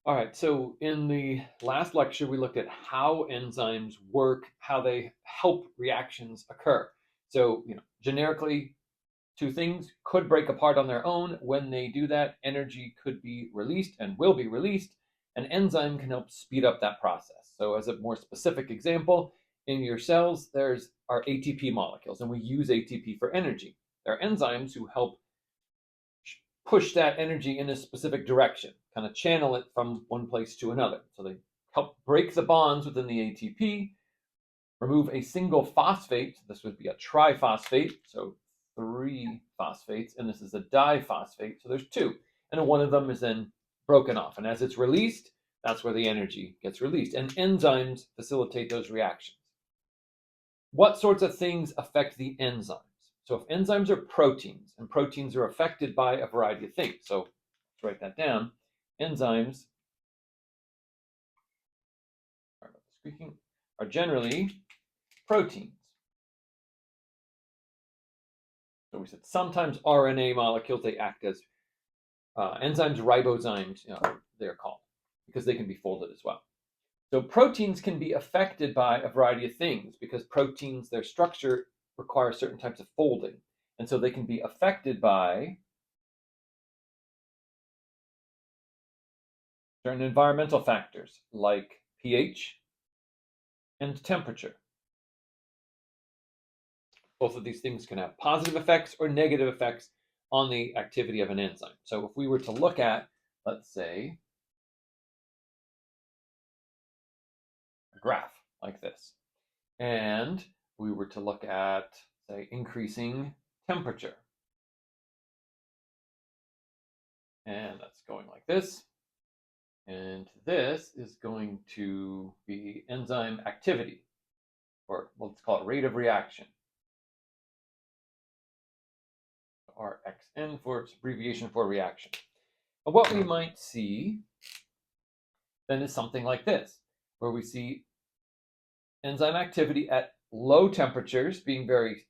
All right, so in the last lecture, we looked at how enzymes work, how they help reactions occur. So, generically, two things could break apart on their own. When they do that, energy could be released and will be released. An enzyme can help speed up that process. So, as a more specific example, in your cells, there's our ATP molecules, and we use ATP for energy. There are enzymes who help push that energy in a specific direction, kind of channel it from one place to another. So they help break the bonds within the ATP, remove a single phosphate. This would be a triphosphate, so three phosphates, and this is a diphosphate, so there's two. And one of them is then broken off. And as it's released, that's where the energy gets released. And enzymes facilitate those reactions. What sorts of things affect the enzymes? So if enzymes are proteins, and proteins are affected by a variety of things. So let's write that down. Enzymes are generally proteins. So we said sometimes RNA molecules, they act as enzymes, ribozymes, they're called, because they can be folded as well. So proteins can be affected by a variety of things because proteins, their structure requires certain types of folding. And so they can be affected by certain environmental factors like pH and temperature. Both of these things can have positive effects or negative effects on the activity of an enzyme. So if we were to look at, let's say, a graph like this, and we were to look at, say, increasing temperature, and that's going like this, and this is going to be enzyme activity, or let's call it rate of reaction. RXN for its abbreviation for reaction. And what we might see then is something like this, where we see enzyme activity at low temperatures being very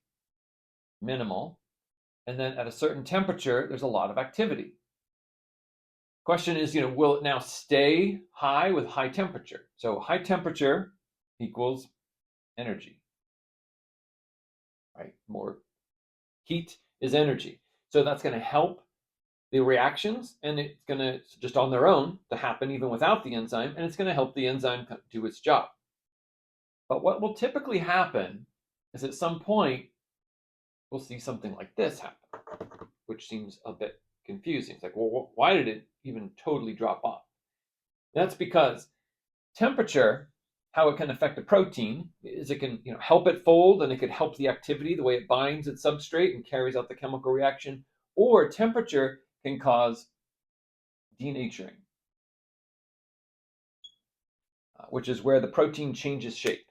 minimal, and then at a certain temperature, there's a lot of activity. Question is, will it now stay high with high temperature? So high temperature equals energy, right? More heat is energy. So that's going to help the reactions, and it's going to just on their own to happen even without the enzyme, and it's going to help the enzyme do its job. But what will typically happen is at some point we'll see something like this happen, which seems a bit confusing. It's like, well, why did it even totally drop off? That's because temperature, how it can affect a protein, is it can help it fold, and it could help the activity, the way it binds its substrate and carries out the chemical reaction, or temperature can cause denaturing, which is where the protein changes shape.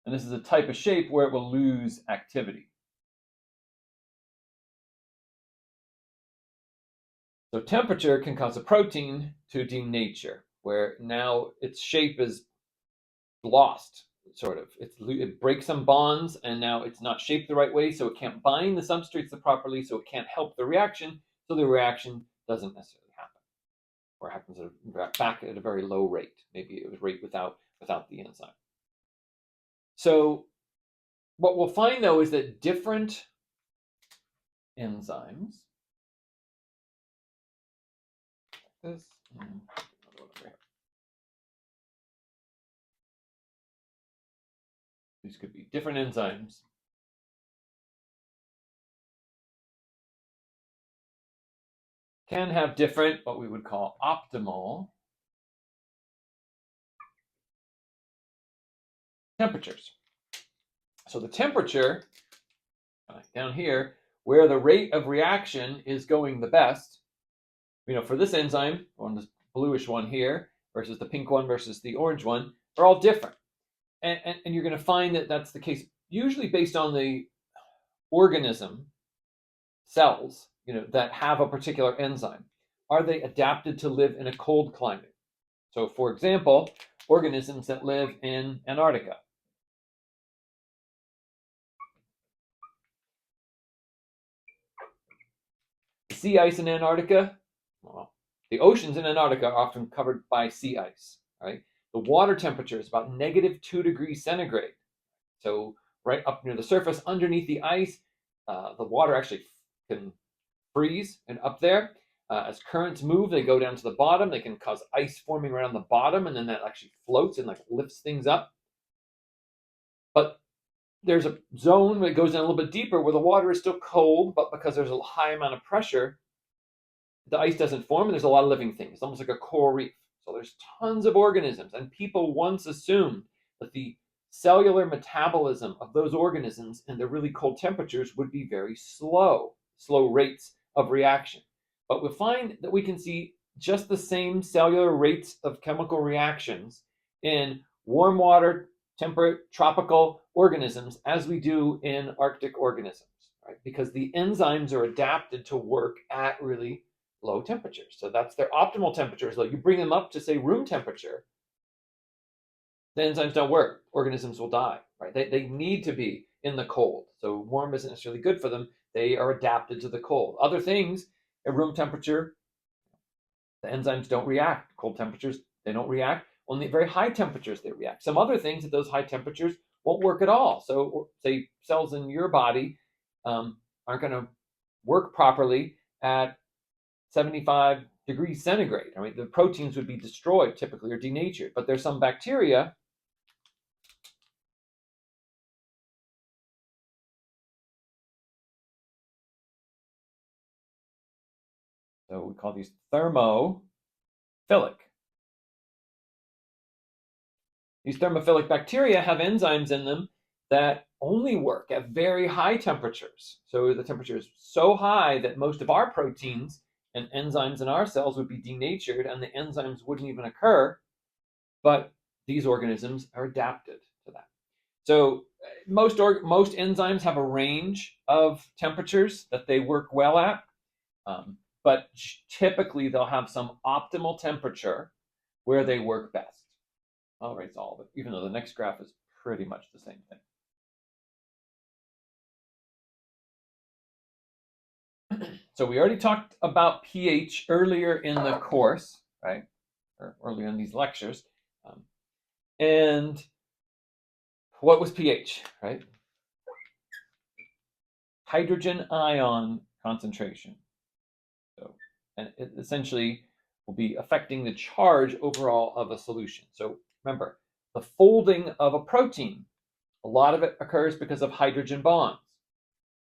And this is a type of shape where it will lose activity. So temperature can cause a protein to denature, where now its shape is lost, sort of. It breaks some bonds, and now it's not shaped the right way, so it can't bind the substrates properly, so it can't help the reaction, so the reaction doesn't necessarily happen, or happens back at a very low rate. Maybe it was rate without the enzyme. So what we'll find, though, is that different enzymes, this, these could be different enzymes, can have different, what we would call optimal temperatures. So the temperature down here, where the rate of reaction is going the best, for this enzyme, on this bluish one here versus the pink one versus the orange one, are all different. And you're going to find that that's the case usually based on the organism cells, that have a particular enzyme. Are they adapted to live in a cold climate? So, for example, organisms that live in Antarctica. sea ice in Antarctica? Well, the oceans in Antarctica are often covered by sea ice, right? The water temperature is about -2 degrees centigrade. So right up near the surface, underneath the ice, the water actually can freeze, and up there, as currents move, they go down to the bottom. They can cause ice forming around the bottom, and then that actually floats and like lifts things up. But there's a zone that goes down a little bit deeper where the water is still cold, but because there's a high amount of pressure, the ice doesn't form, and there's a lot of living things. It's almost like a coral reef. So there's tons of organisms, and people once assumed that the cellular metabolism of those organisms in the really cold temperatures would be very slow rates of reaction. But we'll find that we can see just the same cellular rates of chemical reactions in warm water, temperate, tropical organisms as we do in Arctic organisms, right? Because the enzymes are adapted to work at really low temperatures. So that's their optimal temperatures. Though you bring them up to, say, room temperature, the enzymes don't work. Organisms will die, right? They need to be in the cold. So warm isn't necessarily good for them. They are adapted to the cold. Other things at room temperature, the enzymes don't react. Cold temperatures, they don't react. Only at very high temperatures, they react. Some other things at those high temperatures won't work at all. So, say, cells in your body aren't going to work properly at 75 degrees centigrade. I mean, the proteins would be destroyed typically or denatured. But there's some bacteria so we call these thermophilic. These thermophilic bacteria have enzymes in them that only work at very high temperatures. So the temperature is so high that most of our proteins and enzymes in our cells would be denatured and the enzymes wouldn't even occur. But these organisms are adapted to that. So most enzymes have a range of temperatures that they work well at. But typically they'll have some optimal temperature where they work best. I'll erase all of it, even though the next graph is pretty much the same thing. So we already talked about pH earlier in the course, right? Or earlier in these lectures. And what was pH, right? Hydrogen ion concentration. So, and it essentially will be affecting the charge overall of a solution. So remember, the folding of a protein, a lot of it occurs because of hydrogen bonds.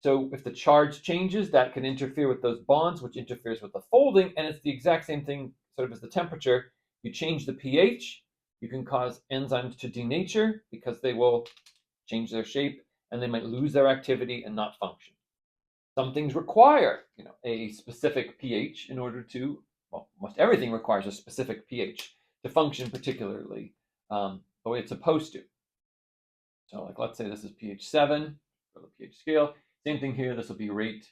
So if the charge changes, that can interfere with those bonds, which interferes with the folding, and it's the exact same thing sort of as the temperature. You change the pH, you can cause enzymes to denature because they will change their shape and they might lose their activity and not function. Some things require, a specific pH in order to, well, almost everything requires a specific pH to function particularly the way it's supposed to. So like, let's say this is pH 7 for the pH scale. Same thing here, this will be rate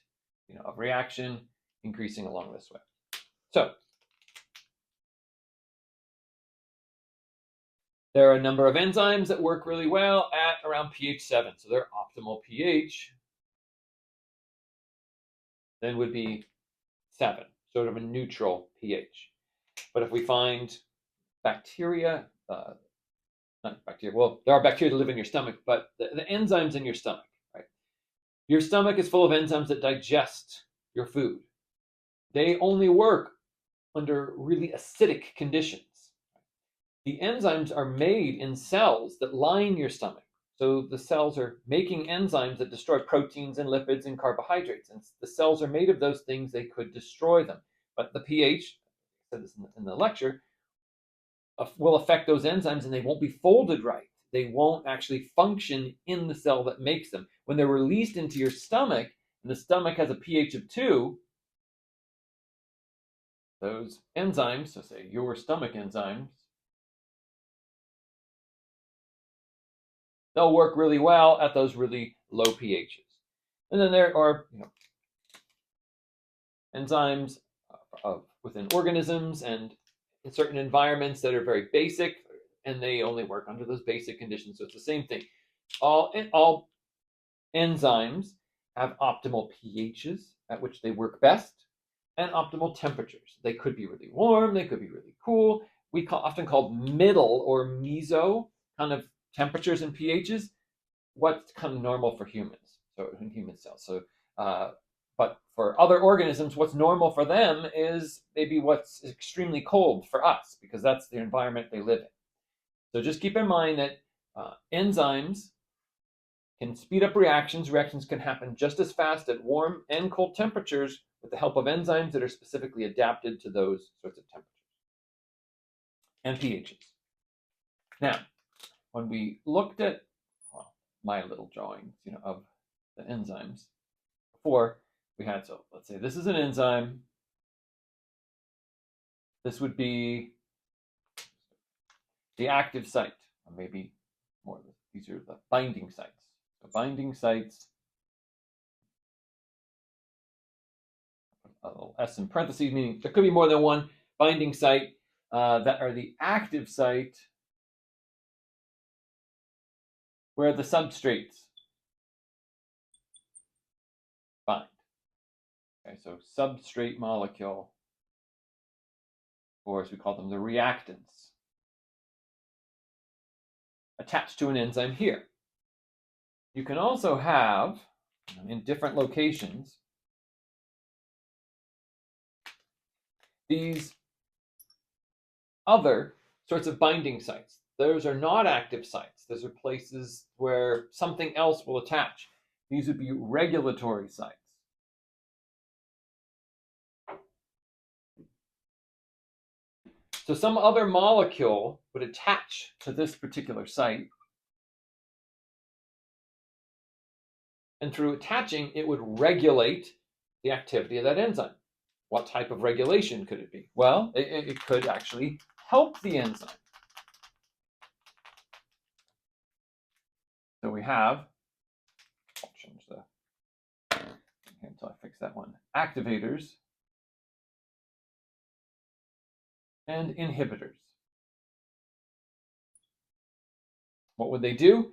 of reaction increasing along this way. So there are a number of enzymes that work really well at around pH 7. So their optimal pH then would be 7, sort of a neutral pH. But if we find bacteria, not bacteria, well, there are bacteria that live in your stomach, but the enzymes in your stomach, right? Your stomach is full of enzymes that digest your food. They only work under really acidic conditions. The enzymes are made in cells that line your stomach. So the cells are making enzymes that destroy proteins and lipids and carbohydrates. And the cells are made of those things, they could destroy them. But the pH, I said this in the lecture, will affect those enzymes and they won't be folded right. They won't actually function in the cell that makes them. When they're released into your stomach, and the stomach has a pH of 2, those enzymes, so say your stomach enzymes, they'll work really well at those really low pHs. And then there are enzymes within organisms and in certain environments that are very basic, and they only work under those basic conditions. So it's the same thing. All enzymes have optimal pHs at which they work best. and optimal temperatures. They could be really warm, they could be really cool. We often call middle or meso kind of temperatures and pHs what's kind of normal for humans, so in human cells. So, but for other organisms, what's normal for them is maybe what's extremely cold for us because that's the environment they live in. So just keep in mind that enzymes can speed up reactions. Reactions can happen just as fast at warm and cold temperatures with the help of enzymes that are specifically adapted to those sorts of temperatures and pHs. Now, when we looked at my little drawings, of the enzymes before, we had, so let's say this is an enzyme. This would be the active site, or maybe more. These are the binding sites. The binding sites, a little S in parentheses, meaning there could be more than one binding site that are the active site where the substrates bind. Okay, so substrate molecule, or as we call them, the reactants, attached to an enzyme here. You can also have, in different locations, these other sorts of binding sites. Those are not active sites. Those are places where something else will attach. These would be regulatory sites. So some other molecule would attach to this particular site, and through attaching, it would regulate the activity of that enzyme. What type of regulation could it be? Well, it could actually help the enzyme. So we have, I'll change until I fix that one, activators and inhibitors. What would they do?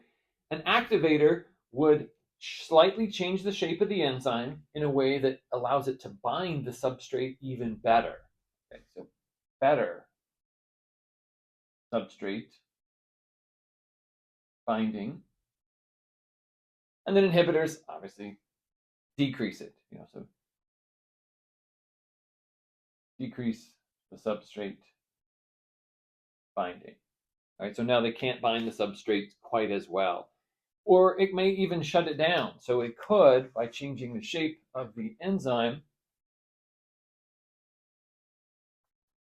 An activator would slightly change the shape of the enzyme in a way that allows it to bind the substrate even better. Okay, so better substrate binding. And then inhibitors obviously decrease it, so decrease the substrate binding. All right, so now they can't bind the substrate quite as well. Or it may even shut it down. So it could, by changing the shape of the enzyme,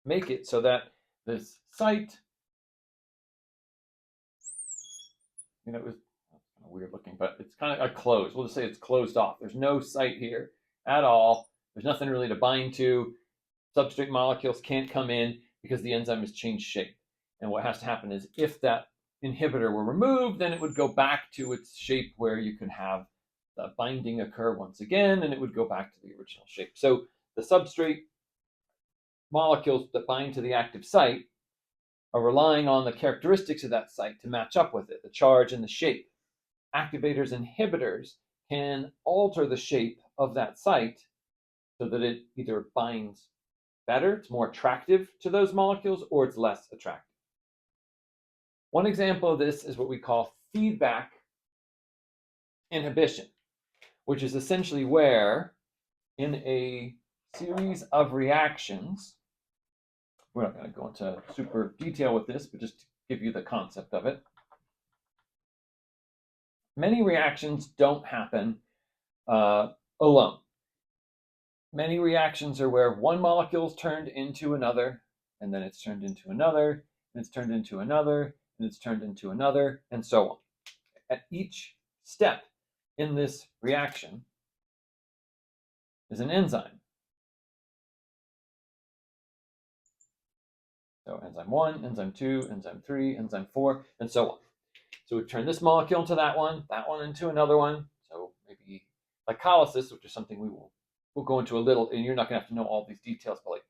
make it so that this site, it was kind of weird looking, but it's kind of a closed. We'll just say it's closed off. There's no site here at all. There's nothing really to bind to. Substrate molecules can't come in because the enzyme has changed shape. And what has to happen is if that inhibitor were removed, then it would go back to its shape where you can have the binding occur once again, and it would go back to the original shape. So the substrate molecules that bind to the active site are relying on the characteristics of that site to match up with it, the charge and the shape. Activators, inhibitors can alter the shape of that site so that it either binds better, it's more attractive to those molecules, or it's less attractive. One example of this is what we call feedback inhibition, which is essentially where in a series of reactions, we're not going to go into super detail with this, but just to give you the concept of it. Many reactions don't happen alone. Many reactions are where one molecule is turned into another, and then it's turned into another, and it's turned into another, and it's turned into another, and so on. At each step in this reaction is an enzyme. So enzyme 1, enzyme 2, enzyme 3, enzyme 4, and so on. So we turn this molecule into that one into another one. So maybe glycolysis, which is something we'll go into a little, and you're not going to have to know all these details, but like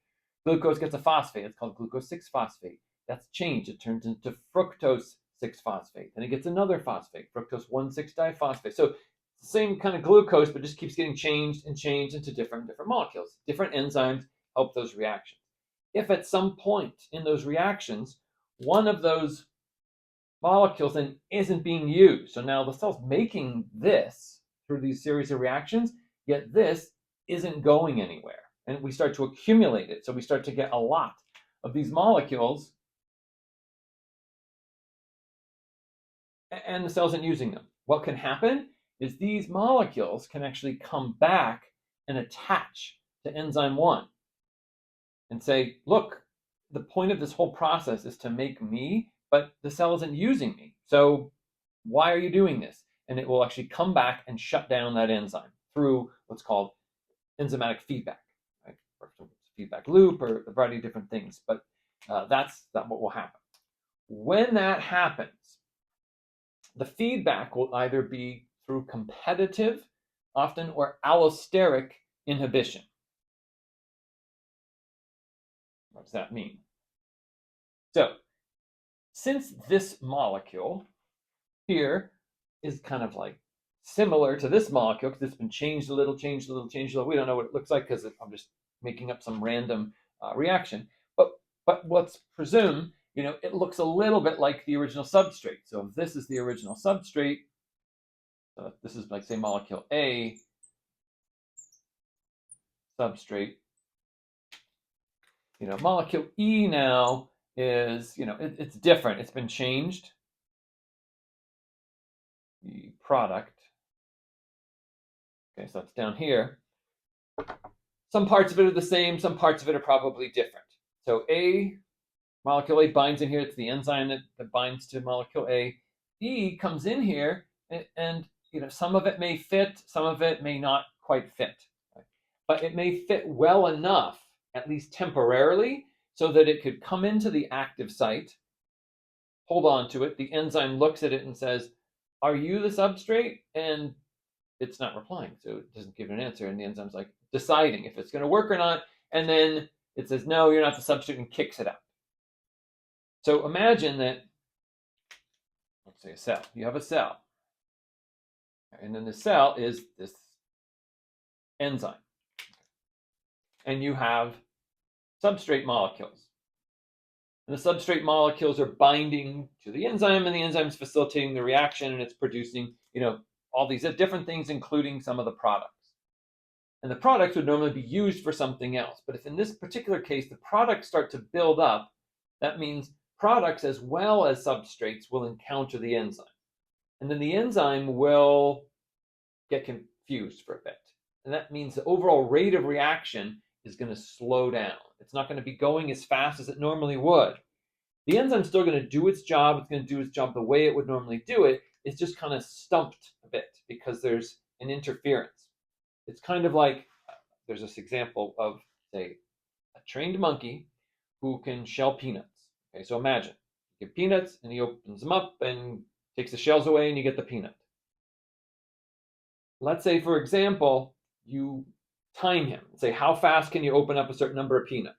glucose gets a phosphate. It's called glucose 6-phosphate. That's changed. It turns into fructose 6-phosphate. Then it gets another phosphate, fructose 1,6-diphosphate. So It's the same kind of glucose, but just keeps getting changed and changed into different molecules. Different enzymes help those reactions. If at some point in those reactions, one of those molecules then isn't being used, so now the cell's making this through these series of reactions, yet this isn't going anywhere. And we start to accumulate it. So we start to get a lot of these molecules, and the cell isn't using them. What can happen is these molecules can actually come back and attach to enzyme 1 and say, look, the point of this whole process is to make me, but the cell isn't using me. So why are you doing this? And it will actually come back and shut down that enzyme through what's called enzymatic feedback, right? Or feedback loop, or a variety of different things. But that's what will happen. When that happens, the feedback will either be through competitive, often, or allosteric inhibition. What does that mean? So, since this molecule here is kind of like similar to this molecule, because it's been changed a little, changed a little, changed a little, we don't know what it looks like because I'm just making up some random reaction. But let's presume, it looks a little bit like the original substrate. So if this is the original substrate, so this is like, say, molecule A, substrate. Molecule E now is, it's different. It's been changed. The product. Okay, so that's down here. Some parts of it are the same. Some parts of it are probably different. So molecule A binds in here. It's the enzyme that binds to molecule A. E comes in here, and some of it may fit, some of it may not quite fit. Right? But it may fit well enough, at least temporarily, so that it could come into the active site, hold on to it. The enzyme looks at it and says, are you the substrate? And it's not replying, so it doesn't give it an answer. And the enzyme's like deciding if it's going to work or not. And then it says, no, you're not the substrate, and kicks it out. So imagine that, let's say a cell. You have a cell. And then the cell is this enzyme. And you have substrate molecules. And the substrate molecules are binding to the enzyme, and the enzyme is facilitating the reaction, and it's producing, all these different things, including some of the products. And the products would normally be used for something else. But if in this particular case, the products start to build up, that means products as well as substrates will encounter the enzyme. And then the enzyme will get confused for a bit. And that means the overall rate of reaction is going to slow down. It's not going to be going as fast as it normally would. The enzyme's still going to do its job. It's going to do its job the way it would normally do it. It's just kind of stumped a bit because there's an interference. It's kind of like, there's this example of, say, a trained monkey who can shell peanuts. Okay, so imagine, you give peanuts and he opens them up and takes the shells away and you get the peanut. Let's say, for example, you time him. Say, how fast can you open up a certain number of peanuts?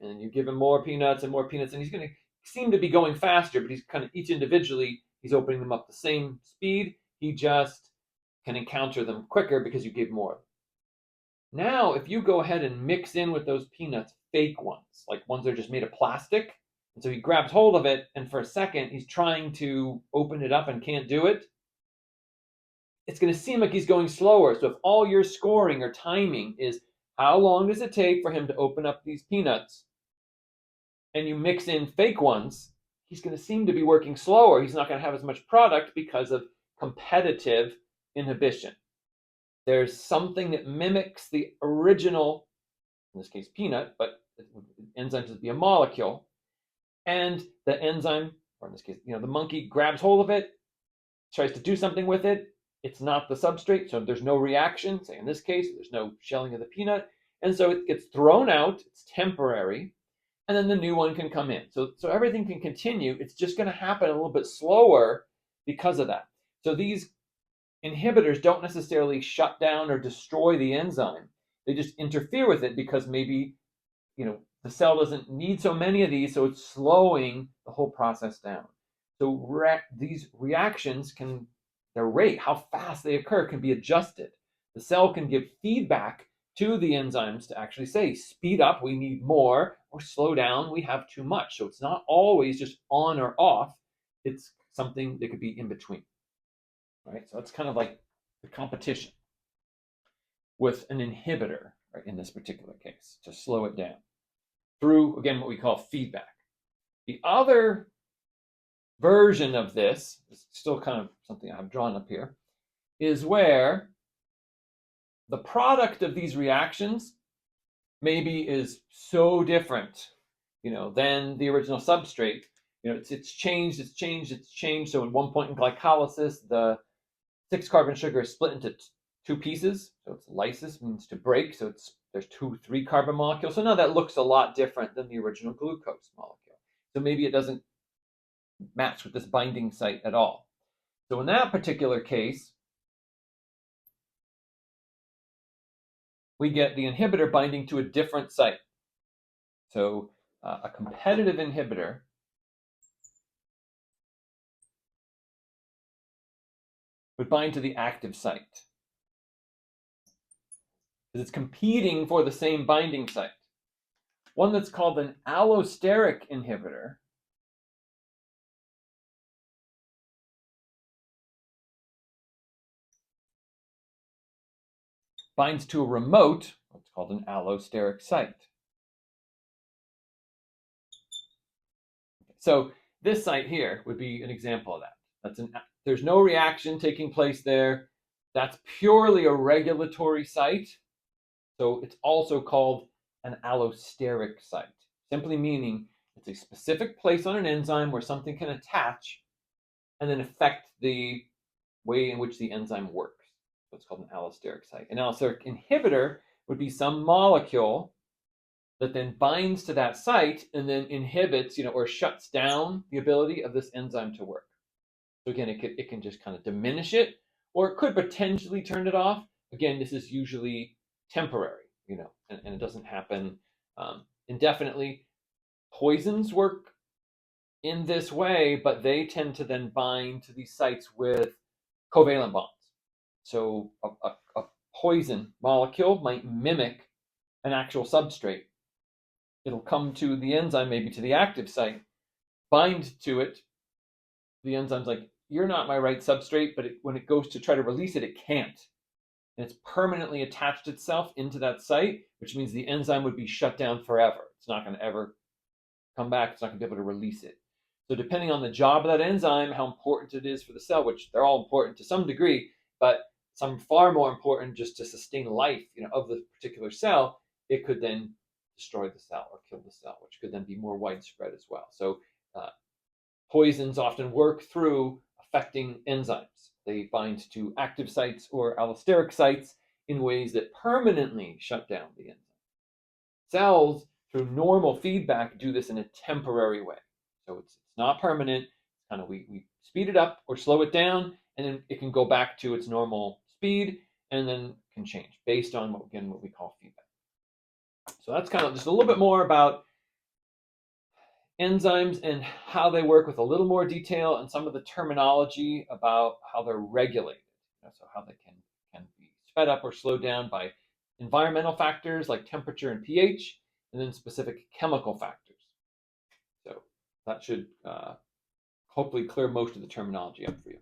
And you give him more peanuts, and he's going to seem to be going faster, but he's kind of each individually, he's opening them up the same speed. He just can encounter them quicker because you gave more. Now, if you go ahead and mix in with those peanuts fake ones, like ones that are just made of plastic, and so he grabs hold of it, and for a second, he's trying to open it up and can't do it, it's going to seem like he's going slower. So if all your scoring or timing is how long does it take for him to open up these peanuts, and you mix in fake ones, he's going to seem to be working slower. He's not going to have as much product because of competitive inhibition. There's something that mimics the original, in this case peanut, but enzymes would be a molecule, and the enzyme, or in this case, the monkey grabs hold of it, tries to do something with it. It's not the substrate, so there's no reaction. Say in this case, there's no shelling of the peanut, and so it gets thrown out. It's temporary, and then the new one can come in. So everything can continue. It's just going to happen a little bit slower because of that. So these inhibitors don't necessarily shut down or destroy the enzyme. They just interfere with it because maybe, the cell doesn't need so many of these, so it's slowing the whole process down. So these reactions can their rate, how fast they occur, can be adjusted. The cell can give feedback to the enzymes to actually say, speed up, we need more, or slow down, we have too much. So it's not always just on or off. It's something that could be in between. Right? So it's kind of like the competition with an inhibitor, right, in this particular case, to slow it down through, again, what we call feedback. The other version of this is still kind of something I've drawn up here, is where the product of these reactions maybe is so different, than the original substrate. It's changed. So at one point in glycolysis, the 6-carbon sugar is split into two pieces. So it's lysis, means to break. So there's 2 3-carbon molecules. So now that looks a lot different than the original glucose molecule. So maybe it doesn't match with this binding site at all. So in that particular case, we get the inhibitor binding to a different site. So a competitive inhibitor would bind to the active site, because it's competing for the same binding site. One that's called an allosteric inhibitor binds to a remote, what's called an allosteric site. So this site here would be an example of that. There's no reaction taking place there. That's purely a regulatory site. So it's also called an allosteric site, simply meaning it's a specific place on an enzyme where something can attach and then affect the way in which the enzyme works. So it's called an allosteric site. An allosteric inhibitor would be some molecule that then binds to that site and then inhibits, or shuts down the ability of this enzyme to work. So again, it can just kind of diminish it, or it could potentially turn it off. Again, this is usually temporary, and it doesn't happen indefinitely. Poisons work in this way, but they tend to then bind to these sites with covalent bonds. So a poison molecule might mimic an actual substrate. It'll come to the enzyme, maybe to the active site, bind to it. The enzyme's like, you're not my right substrate, but when it goes to try to release it, it can't. And it's permanently attached itself into that site, which means the enzyme would be shut down forever. It's not going to ever come back. It's not going to be able to release it. So depending on the job of that enzyme, how important it is for the cell, which they're all important to some degree, but some far more important just to sustain life, of the particular cell, it could then destroy the cell or kill the cell, which could then be more widespread as well. So poisons often work through affecting enzymes. They bind to active sites or allosteric sites in ways that permanently shut down the enzyme. Cells, through normal feedback, do this in a temporary way. So it's not permanent. It's kind of we speed it up or slow it down, and then it can go back to its normal speed, and then can change based on what we call feedback. So that's kind of just a little bit more about enzymes and how they work, with a little more detail and some of the terminology about how they're regulated. So how they can be sped up or slowed down by environmental factors like temperature and pH, and then specific chemical factors. So that should hopefully clear most of the terminology up for you.